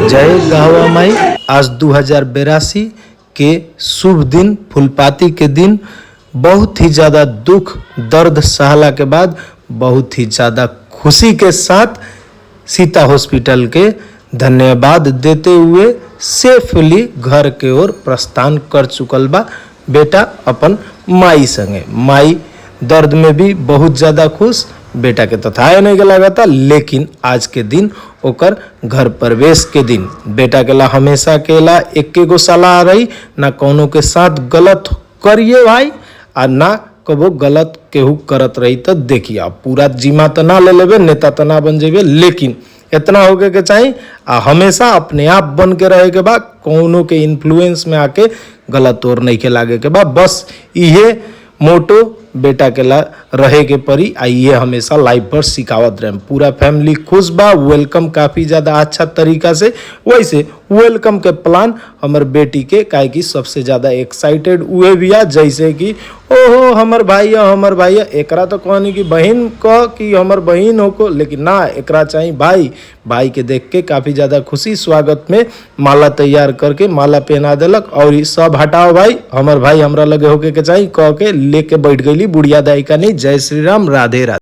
जय गावा माई। आज 2082 के शुभ दिन, फुलपाती के दिन, बहुत ही ज़्यादा दुख दर्द सहला के बाद बहुत ही ज़्यादा खुशी के साथ सीता हॉस्पिटल के धन्यवाद देते हुए सेफली घर के ओर प्रस्थान कर चुकल बा बेटा अपन माई संगे। माई दर्द में भी बहुत ज़्यादा खुश, बेटा के तथाए नहीं लगा था, लेकिन आज के दिन ओकर घर प्रवेश के दिन बेटा के ला हमेशा के ला एक गो सलाह रही, ना कोनो के साथ गलत करिए भाई, आ ना कबो गलत केहू करत रही तो देखिए पूरा जिम्मा तो ना ले लेबे, नेता तो ना बन जेबे, लेकिन इतना होके के चाहिए आ हमेशा अपने आप बन के रहे के बाद कोनो के इन्फ्लुएंस में आके गलत और नहीं के लागे के बाद, बस ये मोटो बेटा के ला रहे के परी आइए हमेशा लाइफ पर सिखावत रहे। पूरा फैमिली खुश बा, वेलकम काफ़ी ज़्यादा अच्छा तरीका से। वैसे वेलकम के प्लान हमर बेटी के काहे कि सबसे ज़्यादा एक्साइटेड हुए भी आ, जैसे कि ओहो हमर भाई हमर भाई, एकरा तो कहनी कि बहन कह कि हमर बहन हो को, लेकिन ना एकरा चाहिए भाई। भाई के देख के काफ़ी ज़्यादा खुशी, स्वागत में माला तैयार करके माला पहना दिलक और ये सब हटाओ भाई, हमर भाई हमरा लगे होके के चाहिए कह के लेके बैठ गई बुढ़िया दाई का नहीं। जय श्री राम, राधे राधे।